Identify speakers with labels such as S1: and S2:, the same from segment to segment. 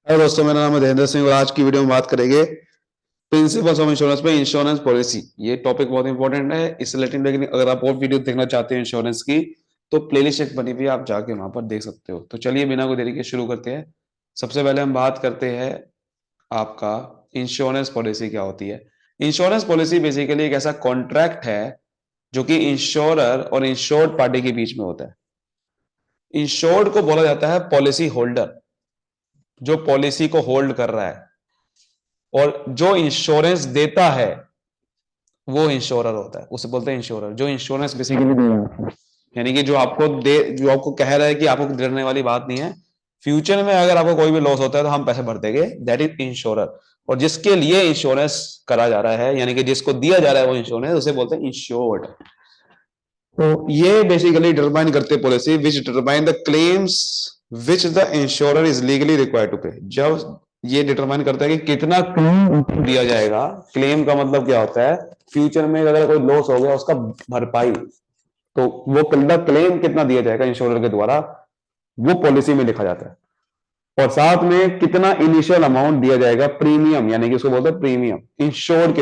S1: Hello दोस्तों, मेरा नाम है धीरेन्द्र सिंह और आज की वीडियो में बात करेंगे प्रिंसिपल्स ऑफ इंश्योरेंस पे इंश्योरेंस पॉलिसी। ये टॉपिक बहुत इंपॉर्टेंट है इस रिलेटेड, लेकिन अगर आप और वीडियो देखना चाहते हैं इंश्योरेंस की तो प्लेलिस्ट एक बनी हुई है, आप जाके वहां पर देख सकते हो। तो चलिए बिना कोई देरी के शुरू करते हैं। सबसे पहले हम बात करते हैं आपका इंश्योरेंस पॉलिसी क्या होती है। इंश्योरेंस पॉलिसी बेसिकली एक ऐसा कॉन्ट्रैक्ट है जो कि इंश्योरर और इंश्योर्ड पार्टी के बीच में होता है। इंश्योर्ड को बोला जाता है पॉलिसी होल्डर, जो पॉलिसी को होल्ड कर रहा है, और जो इंश्योरेंस देता है वो इंश्योरर होता है, उसे बोलते हैं इंश्योरर। जो इंश्योरेंस बेसिकली दे रहा है, यानी कि जो आपको कह रहा है कि आपको डरने वाली बात नहीं है, फ्यूचर में अगर आपको कोई भी लॉस होता है तो हम पैसे भर देंगे, दैट इज इंश्योरर। और जिसके लिए इंश्योरेंस करा जा रहा है, यानी कि जिसको दिया जा रहा है वो इंश्योरेंस, उसे बोलते हैं इंश्योर्ड। तो ये बेसिकली डिटरमाइन करते हैं policy which determine the claims which the insurer is legally required to pay. जब ये डिटरमाइन करता है कि कितना क्लेम दिया जाएगा। क्लेम का मतलब क्या होता है, फ्यूचर में अगर कोई लॉस हो गया उसका भरपाई, तो वो क्लेम कितना दिया जाएगा इंश्योरर के द्वारा, वो पॉलिसी में लिखा जाता है। और साथ में कितना इनिशियल अमाउंट दिया जाएगा, प्रीमियम, यानी कि उसको बोलते हैं प्रीमियम, इंश्योर्ड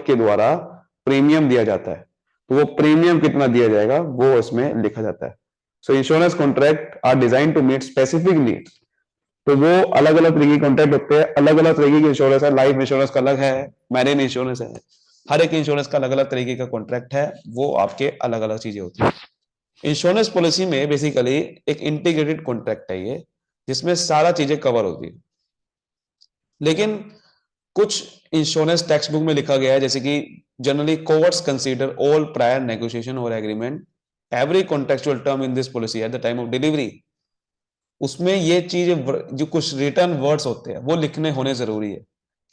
S1: के द्वारा प्रीमियम दिया जाता है। तो वो प्रीमियम कितना दिया जाएगा वो इसमें लिखा जाता है। So insurance contract are design to meet specific needs. तो वो अलग अलग तरीके के कॉन्ट्रैक्ट होते हैं, अलग अलग तरीके की इंश्योरेंस है। लाइफ इंश्योरेंस का अलग है, मैरिन इंश्योरेंस है, हर एक इंश्योरेंस का अलग अलग तरीके का कॉन्ट्रैक्ट है, वो आपके अलग अलग चीजें होती है। इंश्योरेंस पॉलिसी में बेसिकली एक इंटीग्रेटेड कॉन्ट्रैक्ट है ये, जिसमें सारा चीजें कवर होती है। लेकिन कुछ इंश्योरेंस टेक्स्ट बुक में लिखा गया है, जैसे कि generally courts consider all prior negotiation और agreement every contractual term in this policy at the time of delivery. उसमें ये चीज, जो कुछ रिटर्न वर्ड्स होते हैं वो लिखने होने जरूरी है,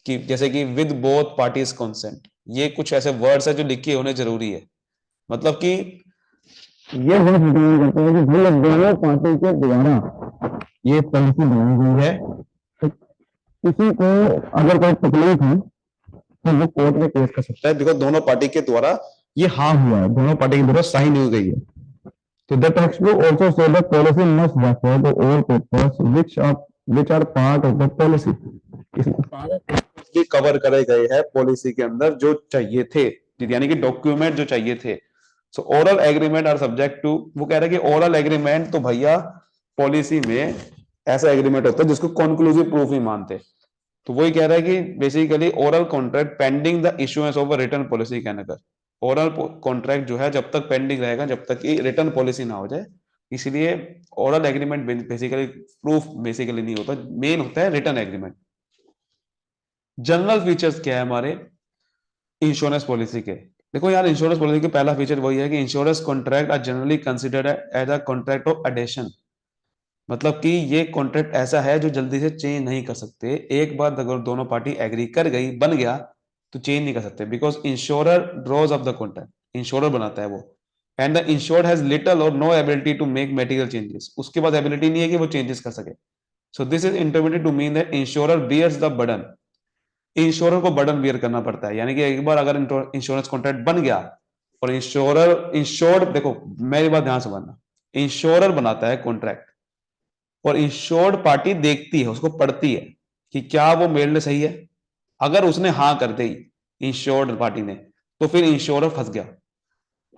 S1: कि जैसे कि विद बोथ पार्टीज कंसेंट, ये कुछ ऐसे वर्ड्स है जो लिखे होने जरूरी है। मतलब कि ये वर्ड डिफाइन करते हैं कि भाई दोनों पार्टी के द्वारा ये पॉलिसी बनाई गई है। तो किसी को अगर कोई तकलीफ है तो वो कोर्ट में केस कर सकता है, बिकॉज दोनों पार्टी के द्वारा ये हाँ हुआ है, दोनों पार्टी के द्वारा साइन हो गई है। तो the textbook also say the policy must refer to all papers which are part of the policy. इसमें सारे papers भी कवर करे गए हैं पॉलिसी के अंदर जो चाहिए थे, यानी कि डॉक्यूमेंट जो चाहिए थे। So oral agreement are subject to, वो कह रहे हैं कि ओरल एग्रीमेंट तो भैया पॉलिसी में ऐसा एग्रीमेंट होता है जिसको कंक्लूसिव प्रूफ ही मानते। तो वही कह रहा है कि basically oral contract pending the issuance of a return policy can occur. Oral contract जो है जब तक पेंडिंग रहेगा, जब तक कि रिटर्न पॉलिसी ना हो जाए, इसलिए oral agreement basically proof basically नहीं होता, मेन होता है रिटर्न एग्रीमेंट। जनरल फीचर्स क्या है हमारे इंश्योरेंस पॉलिसी के? देखो यार, इंश्योरेंस पॉलिसी का पहला फीचर वही है कि insurance contract are generally considered as a contract of adhesion. मतलब कि ये कॉन्ट्रैक्ट ऐसा है जो जल्दी से चेंज नहीं कर सकते। एक बार अगर दोनों पार्टी एग्री कर गई, बन गया, तो चेंज नहीं कर सकते, because insurer draws of the contract, insurer बनाता है वो। And the insured has little or no ability to make material changes, उसके पास एबिलिटी नहीं है कि वो चेंजेस कर सके। So this is interpreted to mean that insurer bears the burden. Insurer को बर्डन बियर करना पड़ता है, यानी कि एक बार अगर इंश्योरेंस कॉन्ट्रैक्ट बन गया और इंश्योर्ड, देखो मेरी बात ध्यान से समझना, इंश्योरर बनाता है कॉन्ट्रैक्ट और इंश्योर्ड पार्टी देखती है, उसको पढ़ती है कि क्या वो मेरे लिए सही है। अगर उसने हाँ कर दी इंश्योर्ड पार्टी ने, तो फिर इंश्योरर फंस गया।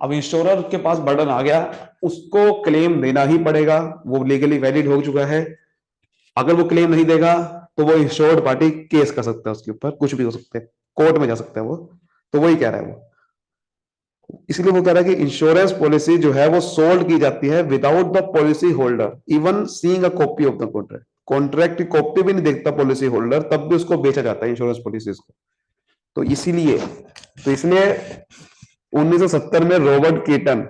S1: अब इंश्योरर के पास बर्डन आ गया, उसको क्लेम देना ही पड़ेगा, वो लीगली वैलिड हो चुका है। अगर वो क्लेम नहीं देगा तो वो इंश्योर्ड पार्टी केस कर सकता है, उसके ऊपर कुछ भी हो सकता है, कोर्ट में जा सकता है वो। तो वही कह रहा है वो, इसलिए वो कह रहा है कि इंश्योरेंस पॉलिसी जो है वो सोल्ड की जाती है without the policy holder even seeing a copy of the contract. Contract की कॉपी भी नहीं देखता पॉलिसी होल्डर, तब भी उसको बेचा जाता है इंश्योरेंस पॉलिसीज को। तो इसीलिए तो इसलिए 1970 में रॉबर्ट कीटन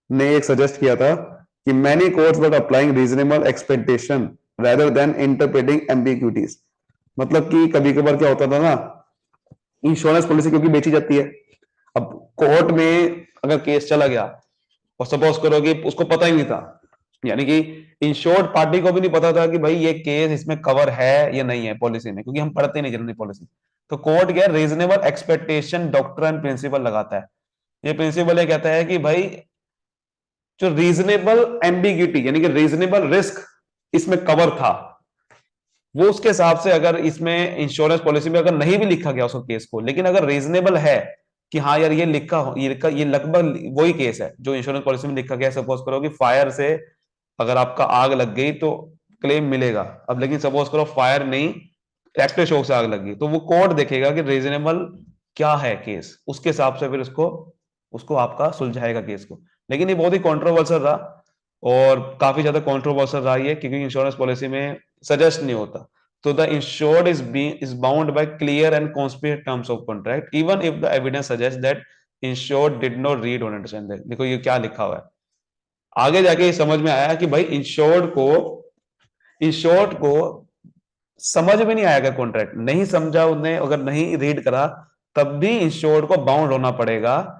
S1: ने एक सजेस्ट किया था कि many courts were applying reasonable expectation rather than interpreting ambiguities. मतलब कि कभी कभार क्या होता था ना, इंश्योरेंस पॉलिसी क्योंकि बेची जाती है, अब कोर्ट में अगर केस चला गया और सपोज करो कि उसको पता ही नहीं था, यानी कि इंश्योर्ड पार्टी को भी नहीं पता था कि भाई ये केस इसमें कवर है या नहीं है पॉलिसी में, क्योंकि हम पढ़ते नहीं जनरली पॉलिसी। तो कोर्ट क्या रीजनेबल एक्सपेक्टेशन डॉक्ट्रिन प्रिंसिपल लगाता है। ये प्रिंसिपल ये कहता है कि भाई जो रीजनेबल एम्बिग्यूटी, यानी कि रीजनेबल रिस्क इसमें कवर था, वो उसके हिसाब से, अगर इसमें इंश्योरेंस पॉलिसी में अगर नहीं भी लिखा गया उसको केस को, लेकिन अगर रीजनेबल है कि हाँ यार ये लगभग वही केस है जो इंश्योरेंस पॉलिसी में लिखा गया, सपोज करो कि फायर से अगर आपका आग लग गई तो क्लेम मिलेगा। अब लेकिन सपोज करो फायर नहीं, इलेक्ट्रिक शॉक से आग लग गई, तो वो कोर्ट देखेगा कि रीजनेबल क्या है केस, उसके हिसाब से फिर उसको उसको आपका सुलझाएगा केस को। लेकिन ये बहुत ही कंट्रोवर्शियल रहा, और काफी ज्यादा कंट्रोवर्शियल रहा ये, क्योंकि इंश्योरेंस पॉलिसी में सजेस्ट नहीं होता। तो the insured is bound by clear and conspicuous terms of contract even if the evidence suggest that insured did not read or understand that. देखो ये क्या लिखा हुआ है, आगे जाके ये समझ में आया कि भाई इंश्योर्ड को समझ में नहीं आएगा, कॉन्ट्रैक्ट नहीं समझा उन्हें, अगर नहीं रीड करा, तब भी इंश्योर्ड को बाउंड होना पड़ेगा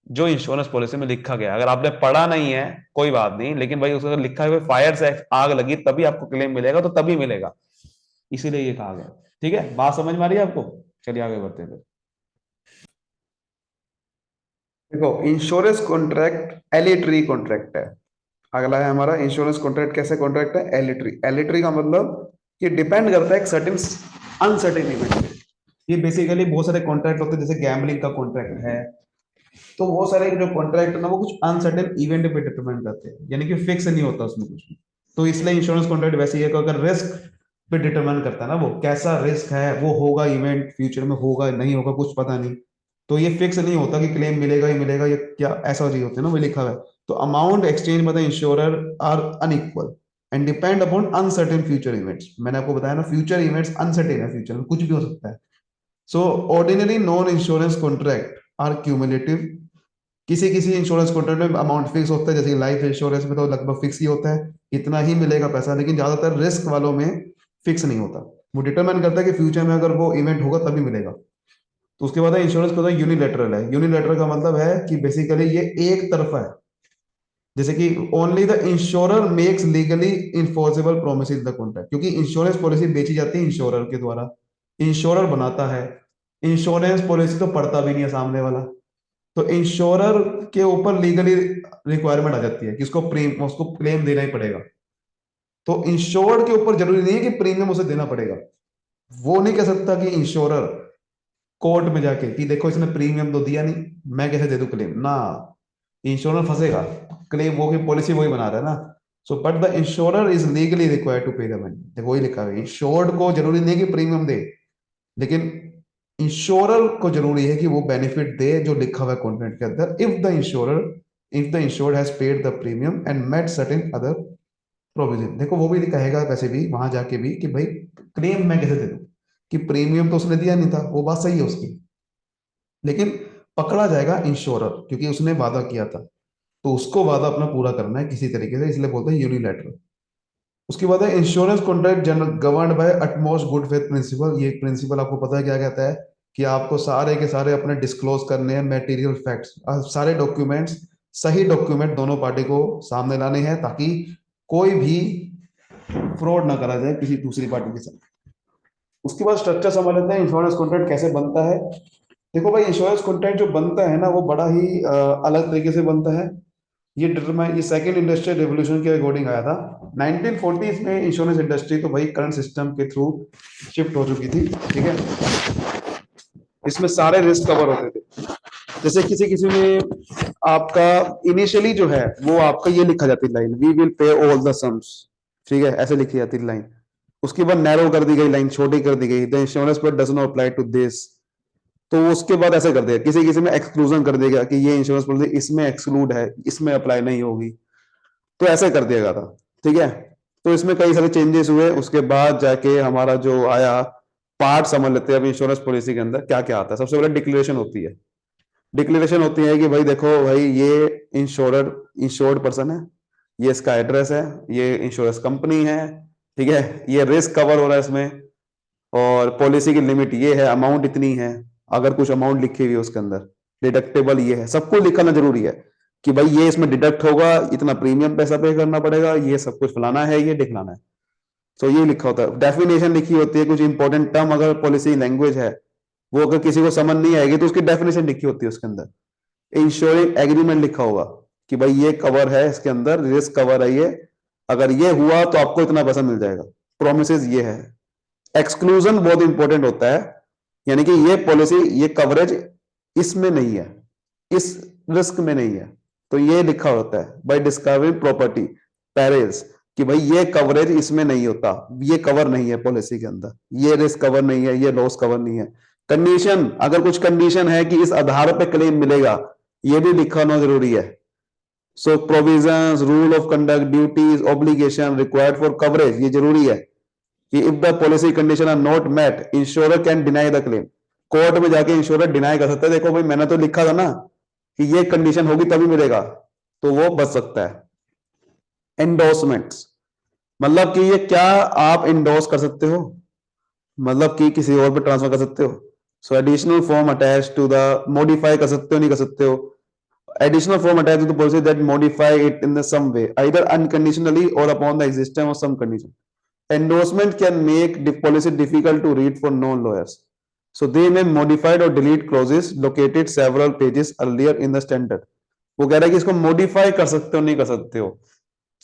S1: जो इंश्योरेंस पॉलिसी में लिखा गया। अगर आपने पढ़ा नहीं है कोई बात नहीं, लेकिन भाई उसको लिखा है फायर से आग लगी तभी आपको क्लेम मिलेगा, तो तभी मिलेगा, इसीलिए ये कहा गया। ठीक है, बात समझ में आ रही है आपको? चलिए आगे बढ़ते हैं। देखो, इंश्योरेंस कॉन्ट्रैक्ट एलिटरी कॉन्ट्रैक्ट है। अगला है हमारा इंश्योरेंस कॉन्ट्रैक्ट। कैसे कॉन्ट्रैक्ट है? एलिटरी। एलिटरी का मतलब ये डिपेंड करता है एक सर्टेन अनसर्टेन इवेंट पे। ये बेसिकली बहुत सारे कॉन्ट्रैक्ट होते हैं, जैसे गैम्बलिंग का कॉन्ट्रैक्ट है, तो वो सारे जो कॉन्ट्रैक्ट है ना, वो कुछ अनसर्टेन इवेंट पे डिटरमाइन करते हैं, यानी कि फिक्स नहीं होता उसमें कुछ भी। तो इसलिए इंश्योरेंस कॉन्ट्रैक्ट वैसे ही है कि अगर रिस्क पे डिटरमाइन करता है ना, वो कैसा रिस्क है, वो होगा इवेंट फ्यूचर में, होगा नहीं होगा कुछ पता नहीं, तो ये फिक्स नहीं होता कि क्लेम मिलेगा ही मिलेगा, ये क्या ऐसा चीज होता है ना, वो लिखा हुआ है। तो amount exchange by the insurer are unequal and depend upon uncertain future events. मैंने आपको बताया ना, फ्यूचर इवेंट्स अनसर्टेन है, फ्यूचर में कुछ भी हो सकता है। So ordinary non insurance contract are cumulative. किसी किसी इंश्योरेंस कॉन्ट्रैक्ट में अमाउंट फिक्स होता है, जैसे लाइफ इंश्योरेंस में तो लगभग फिक्स ही होता है, इतना ही मिलेगा पैसा, लेकिन ज्यादातर रिस्क वालों में फिक्स नहीं होता। वो डिटरमाइन करता है कि फ्यूचर में अगर वो इवेंट होगा तभी मिलेगा। तो उसके बाद इंश्योरेंस को यूनिलेटरल है। यूनिलेटरल का मतलब है कि बेसिकली ये एक तरफा है, जैसे कि only the insurer makes legally enforceable promise in the contract, क्योंकि इंश्योरेंस पॉलिसी बेची जाती है इंश्योरर के द्वारा, इंश्योरर बनाता है। इंश्योरेंस पॉलिसी तो पढ़ता भी नहीं है सामने वाला, तो इंश्योरर के ऊपर लीगली रिक्वायरमेंट आ जाती है कि उसको क्लेम देना ही पड़ेगा। तो इंश्योर्ड के ऊपर जरूरी नहीं है कि प्रीमियम उसे देना पड़ेगा। वो नहीं कह सकता कि इंश्योरर कोर्ट में जाके कि देखो इसने प्रीमियम तो दिया नहीं, मैं कैसे दे दूं क्लेम ना, इंश्योरर फंसेगा। क्लेम वो की पॉलिसी वही बना रहा है ना। So but the insurer is legally required to pay the money. देखो वही लिखा है, इंश्योर्ड को जरूरी नहीं कि प्रीमियम दे, लेकिन इंश्योरर को जरूरी है कि वो बेनिफिट दे जो लिखा हुआ है कॉन्ट्रैक्ट के अंदर, if the insured has paid the premium and met certain other provision. देखो वो भी कहेगा वैसे भी वहां जाके भी कि भाई क्लेम मैं कैसे दे दूं, कि प्रीमियम तो उसने दिया नहीं था, वो बात सही है उसकी, लेकिन पकड़ा जाएगा इंश्योरर क्योंकि उसने वादा किया था, तो उसको वादा अपना पूरा करना है किसी तरीके से, इसलिए बोलते हैं यूनिलैटरल। उसके बाद है insurance contract general governed by utmost good faith principle. ये प्रिंसिपल आपको पता है क्या कहता है? कि आपको सारे के सारे अपने डिस्क्लोज करने हैं मटेरियल फैक्ट्स, सारे डॉक्यूमेंट्स, सही डॉक्यूमेंट दोनों पार्टी को सामने लाने हैं, ताकि कोई भी फ्रॉड ना करा जाए किसी दूसरी पार्टी के साथ। उसके बाद स्ट्रक्चर समझ लेते हैं इंश्योरेंस कॉन्ट्रैक्ट कैसे बनता है। देखो भाई, इंश्योरेंस कॉन्ट्रैक्ट जो बनता है ना, वो बड़ा ही अलग तरीके से बनता है। ये सेकंड इंडस्ट्रियल रेवोल्यूशन के अकॉर्डिंग आया था 1940s में। इंश्योरेंस इंडस्ट्री तो भाई करंट सिस्टम के थ्रू शिफ्ट हो चुकी थी, ठीक है। इसमें सारे रिस्क कवर होते थे। जैसे किसी किसी में आपका इनिशियली जो है वो आपका ये लिखा जाती है line, we will pay all the sums, ठीक है, ऐसे लिखी जाती है लाइन। उसके बाद नैरो कर दी गई लाइन, छोटी कर दी गई, द इंश्योरेंस पर does not apply to this. तो उसके बाद ऐसे कर देगा, किसी किसी में एक्सक्लूजन कर देगा कि ये इंश्योरेंस पॉलिसी इसमें एक्सक्लूड है, इसमें अप्लाई नहीं होगी, तो ऐसे कर दिया गया था, ठीक है। तो इसमें कई सारे चेंजेस हुए, उसके बाद जाके हमारा जो आया पार्ट समझ लेते हैं अब इंश्योरेंस पॉलिसी के अंदर क्या क्या आता है। सबसे पहले डिक्लेरेशन होती है। डिक्लेरेशन होती है कि भाई देखो भाई, ये इंश्योर्ड पर्सन है, ये इसका एड्रेस है, ये इंश्योरेंस कंपनी है, ठीक है, ये रिस्क कवर हो रहा है इसमें, और पॉलिसी की लिमिट ये है, अमाउंट इतनी है, अगर कुछ अमाउंट लिखी हुई है उसके अंदर, डिडक्टेबल ये है, सब कुछ लिखना जरूरी है कि भाई ये इसमें डिडक्ट होगा, इतना प्रीमियम पैसा पे करना पड़ेगा, ये सब कुछ फलाना है, ये दिखलाना है। तो ये लिखा होता है। डेफिनेशन लिखी होती है, कुछ इंपॉर्टेंट टर्म अगर पॉलिसी लैंग्वेज है वो अगर किसी को समझ नहीं आएगी तो उसकी डेफिनेशन लिखी होती है उसके अंदर। इंश्योरिंग एग्रीमेंट लिखा होगा कि भाई ये कवर है, इसके अंदर रिस्क कवर है, ये अगर ये हुआ तो आपको इतना पैसा मिल जाएगा, प्रोमिस ये है। एक्सक्लूजन बहुत इंपॉर्टेंट होता है, यानी कि ये पॉलिसी, ये कवरेज इसमें नहीं है, इस रिस्क में नहीं है, तो ये लिखा होता है बाय डिस्कवरिंग प्रॉपर्टी पेरिल्स कि भाई ये कवरेज इसमें नहीं होता, ये कवर नहीं है पॉलिसी के अंदर, ये रिस्क कवर नहीं है, ये लॉस कवर नहीं है। कंडीशन, अगर कुछ कंडीशन है कि इस आधार पे क्लेम मिलेगा, ये भी लिखा होना जरूरी है। So provisions, rule of conduct, duties, obligation required for coverage, ये जरूरी है कि if the policy condition are not met insurer can deny the claim. Court में जाके इंश्योरर डिनाई कर सकता है, देखो भाई मैंने तो लिखा था ना कि ये कंडीशन होगी तभी मिलेगा, तो वो बच सकता है। एंडोर्समेंट्स, मतलब कि ये क्या आप इंडोर्स कर सकते हो, मतलब कि किसी और पे ट्रांसफर कर सकते हो। So additional form attach to the, modify कर सकते हो नहीं कर सकते हो। additional form attached to the policy that modify it in the some way either unconditionally or upon the existence of some condition. Endorsement can make the policy difficult to read for non-lawyers, so they may modify or delete clauses located several pages earlier in the standard. वो कह रहा है कि इसको modify कर सकते हो नहीं कर सकते हो,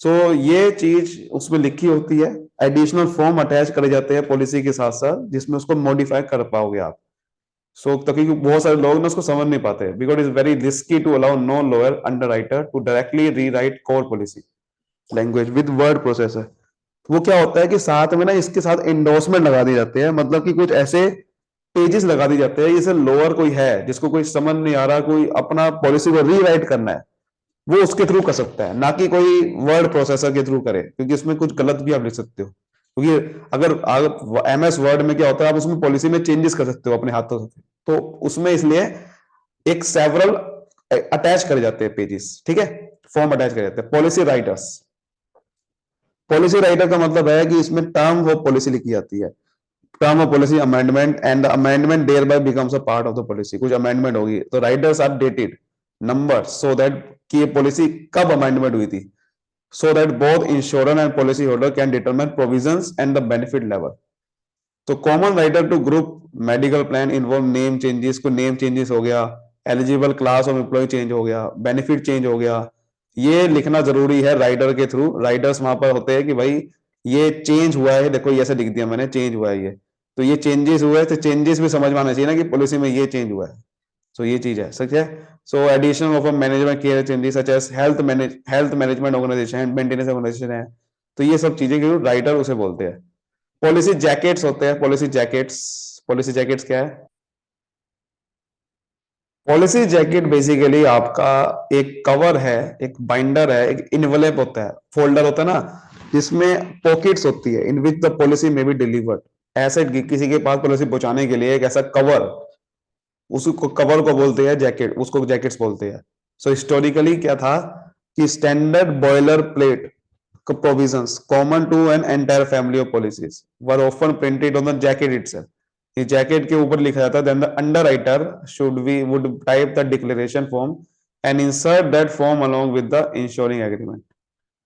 S1: सो ये चीज उसमें लिखी होती है, एडिशनल फॉर्म अटैच करे जाते हैं पॉलिसी के साथ साथ जिसमें उसको मॉडिफाई कर पाओगे आप। सो क्योंकि बहुत सारे लोग ना उसको समझ नहीं पाते, because is very risky to allow no lower underwriter to directly rewrite core policy language with word processor. वो क्या होता है कि साथ में ना इसके साथ इंडोर्समेंट लगा दिए जाते हैं, मतलब कि कुछ ऐसे पेजेस लगा दिए जाते हैं, जैसे लोअर कोई है जिसको कोई समझ नहीं आ रहा, कोई अपना पॉलिसी को रीराइट करना है, वो उसके थ्रू कर सकता है, ना कि कोई वर्ड प्रोसेसर के थ्रू करे, क्योंकि इसमें कुछ गलत भी आप लिख सकते हो। क्योंकि अगर आप MS वर्ड में क्या होता है, आप उसमें पॉलिसी में चेंजेस कर सकते हो अपने हाथों से, तो उसमें इसलिए एक सेवरल अटैच कर जाते हैं पेजेस, ठीक है, फॉर्म अटैच कर जाते हैं। पॉलिसी राइटर्स, पॉलिसी राइटर का मतलब है कि इसमें टर्म ऑफ पॉलिसी लिखी जाती है, term of policy amendment, and the amendment thereby becomes a part of the policy. कुछ अमेंडमेंट होगी तो writers are dated number so that कि ये पॉलिसी कब अमेंडमेंट हुई थी, so that both insurer and policy holder can determine provisions and the benefit level. तो common writer to group medical plan involve name changes, को name changes हो गया, eligible class of employ change हो गया, benefit change हो गया, ये लिखना जरूरी है राइटर के थ्रू। राइटर्स वहां पर होते हैं कि भाई ये चेंज हुआ है, देखो ये ऐसे लिख दिया मैंने, चेंज हुआ है ये, तो ये चेंजेस हुए, तो चेंजेस भी समझ में आना चाहिए ना कि पॉलिसी में ये चेंज हुआ है, सो ये चीज है, सच है। So addition of management care changes such as health management organization, maintenance organization है, तो ये सब चीजें राइटर उसे बोलते हैं। पॉलिसी जैकेट्स होते हैं, पॉलिसी जैकेट्स, पॉलिसी जैकेट्स क्या है? पॉलिसी जैकेट बेसिकली आपका एक कवर है, एक बाइंडर है, एक इनवेलप होता है, फोल्डर होता है ना, जिसमें पॉकेट्स होती है, इन विच द पॉलिसी में बी डिलीवर्ड। ऐसे किसी के पास पॉलिसी पहुंचाने के लिए एक ऐसा कवर, उसको कवर को बोलते हैं जैकेट, उसको जैकेट्स बोलते हैं। सो हिस्टोरिकली क्या था कि standard boiler plate provisions common to an entire family of policies were often printed on the jacket itself. ये जैकेट के ऊपर लिखा जाता है, then the underwriter would type the declaration form and insert that form along with the insuring agreement.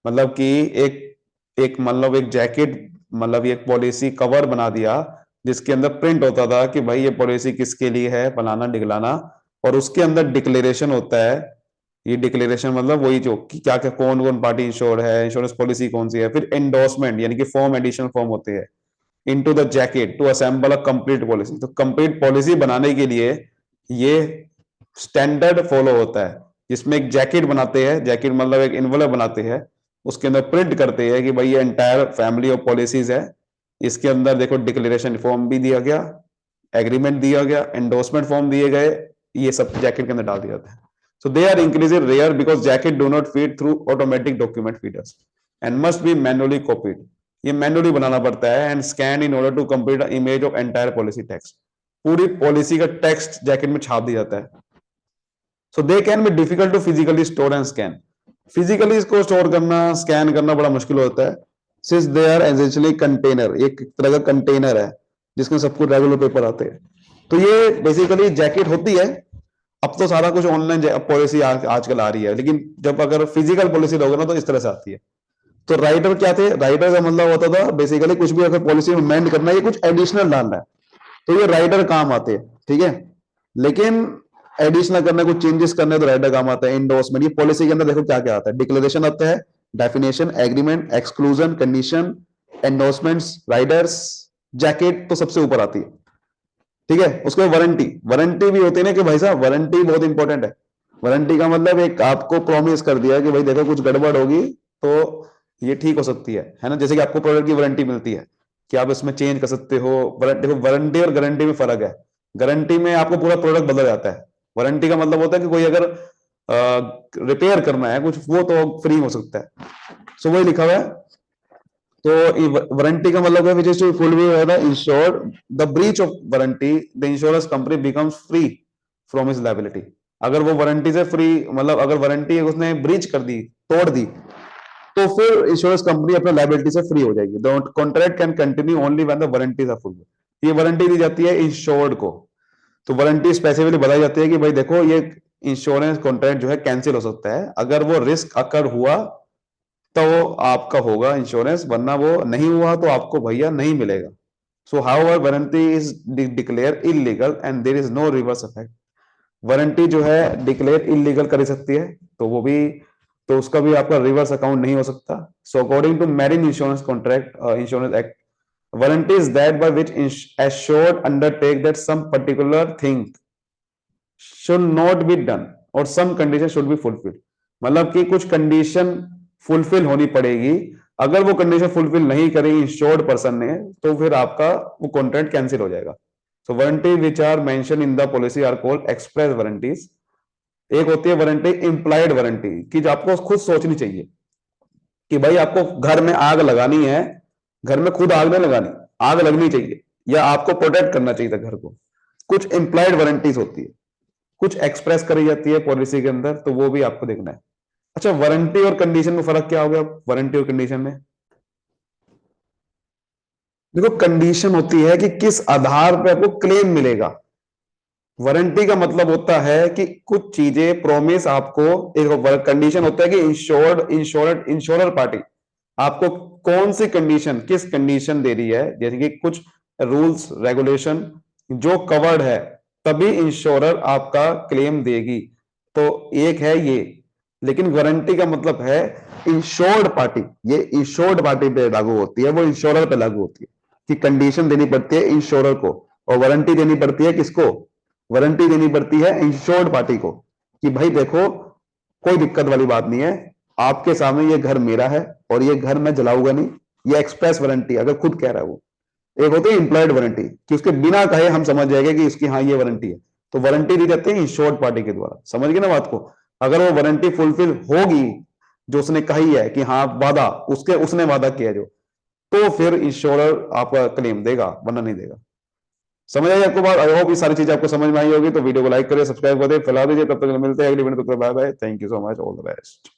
S1: मतलब कि एक मतलब एक जैकेट, मतलब एक पॉलिसी कवर बना दिया जिसके अंदर प्रिंट होता था कि भाई ये पॉलिसी किसके लिए है, फलाना डिगलाना, और उसके अंदर डिक्लेरेशन होता है। ये डिक्लेरेशन मतलब वही जो कि क्या क्या कौन कौन पार्टी इंश्योर है, इंश्योरेंस पॉलिसी कौन सी है, फिर एंडोर्समेंट यानी कि फॉर्म, एडिशनल फॉर्म होते हैं into the jacket to assemble a complete policy. तो कंप्लीट पॉलिसी बनाने के लिए ये स्टैंडर्ड फॉलो होता है, जिसमें एक जैकेट बनाते हैं, जैकेट मतलब एक इन्वेलप बनाते हैं, उसके अंदर प्रिंट करते हैं कि भाई ये एंटायर फैमिली ऑफ पॉलिसीज है, इसके अंदर देखो डिक्लेरेशन फॉर्म भी दिया गया, एग्रीमेंट दिया गया, एंडोर्समेंट फॉर्म दिए गए, ये सब जैकेट के अंदर डाल दिया जाता है। So they are increasingly rare because jacket do not feed through automatic document feeders and must be manually copied. ये मैनुअली बनाना पड़ता है and scan in order to complete the image of entire policy text. पूरी policy का text jacket में छाप दिया जाता है। So they can be difficult to physically store and scan. Physically इसको स्टोर करना, स्कैन करना बड़ा मुश्किल होता है, since they are essentially container, एक तरह का कंटेनर है जिसमें सब कुछ रेगुलर पेपर आते हैं। तो ये बेसिकली जैकेट होती है। अब तो सारा कुछ ऑनलाइन पॉलिसी आजकल आ रही है, लेकिन जब अगर फिजिकल पॉलिसी लोगे ना तो इस तरह से आती है। तो राइटर क्या थे, राइटर का मतलब होता था बेसिकली कुछ भी अगर पॉलिसी में अमेंड करना है, ये कुछ एडिशनल डालना है, तो ये राइटर काम आते हैं, ठीक है। लेकिन एडिशनल करना, कुछ चेंजेस करने तो राइटर काम आता है। इंडोर्समेंट, ये पॉलिसी के अंदर देखो क्या क्या आता है, डिक्लेरेशन आता है, definition, agreement, exclusion, condition, endorsements, Riders,
S2: jacket तो सबसे ऊपर आती है, ठीक है। उसके बाद वारंटी, वारंटी भी होती है ना कि भाई साहब वारंटी बहुत इंपॉर्टेंट है। वारंटी का मतलब एक आपको प्रॉमिस कर दिया कि भाई देखो कुछ गड़बड़ होगी तो ये ठीक हो सकती है ना। जैसे कि आपको प्रोडक्ट की वारंटी मिलती है कि आप इसमें चेंज कर सकते हो। देखो वारंटी और गारंटी में फर्क है। गारंटी में आपको पूरा प्रोडक्ट बदल जाता है, वारंटी का मतलब होता है कि कोई अगर रिपेयर करना है कुछ वो तो फ्री हो सकता है। सो वही लिखा हुआ है। तो वारंटी का मतलब है which is to fulfill the insured the breach of warranty the insurance company becomes free from its liability। अगर वो वारंटी से फ्री मतलब अगर वारंटी उसने ब्रीच कर दी, तोड़ दी, तो फिर इंश्योरेंस कंपनी अपने लाइबिलिटी से फ्री हो जाएगी। The contract can continue only when the warranties are full. ये वारंटी दी जाती है इंश्योर्ड को। तो वारंटी स्पेसिफिकली बताई जाती है कि भाई देखो ये इंश्योरेंस कॉन्ट्रैक्ट जो है कैंसिल हो सकता है अगर वो रिस्क अकर हुआ तो आपका होगा इंश्योरेंस, वरना वो नहीं हुआ तो आपको भैया नहीं मिलेगा। So however warranty is declare illegal and there is no reverse effect. Warranty जो है डिक्लेयर इलीगल कर सकती है तो वो भी, तो उसका भी आपका रिवर्स अकाउंट नहीं हो सकता। So according to marine insurance contract insurance act, warranty is that by which assured undertake that some particular thing should not be done or some condition should be fulfil. मतलब कि कुछ condition fulfil होनी पड़ेगी, अगर वो condition fulfil नहीं करेगी insured person ने तो फिर आपका वो कॉन्ट्रैक्ट कैंसिल हो जाएगा। So warranty which are mention in the policy are called express warranties. एक होती है वारंटी इंप्लाइड वारंटी कि जो आपको खुद सोचनी चाहिए कि भाई आपको घर में आग लगानी है, घर में खुद आग नहीं लगानी, आग लगनी चाहिए या आपको प्रोटेक्ट करना चाहिए था घर को। कुछ इंप्लाइड वारंटीज होती है, कुछ एक्सप्रेस करी जाती है पॉलिसी के अंदर, तो वो भी आपको देखना है। अच्छा, वारंटी और कंडीशन में फर्क क्या हो गया? वारंटी और कंडीशन में देखो, कंडीशन होती है कि किस आधार पर आपको क्लेम मिलेगा। वारंटी का मतलब होता है कि कुछ चीजें प्रॉमिस आपको, एक कंडीशन होता है कि इंश्योरर पार्टी आपको कौन सी कंडीशन, किस कंडीशन दे रही है, जैसे कि कुछ रूल्स रेगुलेशन जो कवर्ड है तभी इंश्योरर आपका क्लेम देगी। तो एक है ये। लेकिन वारंटी का मतलब है इंश्योर्ड पार्टी, ये इंश्योर्ड पार्टी पे लागू होती है, वो इंश्योरर पे लागू होती है कि कंडीशन देनी पड़ती है इंश्योरर को और वारंटी देनी पड़ती है किसको? वारंटी देनी पड़ती है इंश्योर्ड पार्टी को कि भाई देखो कोई दिक्कत वाली बात नहीं है, आपके सामने ये घर मेरा है और ये घर मैं जलाऊंगा नहीं। ये एक्सप्रेस वारंटी अगर खुद कह रहा है वो। एक होती है इंप्लॉयड वारंटी कि उसके बिना कहे हम समझ जाएंगे कि इसकी हाँ ये वारंटी है। तो वारंटी दी जाती है इंश्योर्ड पार्टी के द्वारा। समझ गए ना बात को? अगर वो वारंटी फुलफिल होगी जो उसने कही है कि हाँ वादा उसके उसने वादा किया जो, तो फिर इंश्योरर आपका क्लेम देगा, वरना नहीं देगा। समझ आई आपको बात? आई होप ये सारी चीजें आपको समझ में आई होगी। तो वीडियो को लाइक करिए, सब्सक्राइब करिए, फैला दीजिए। तब तक मिलते हैं अगली video. Bye bye, thank you so much, all the best.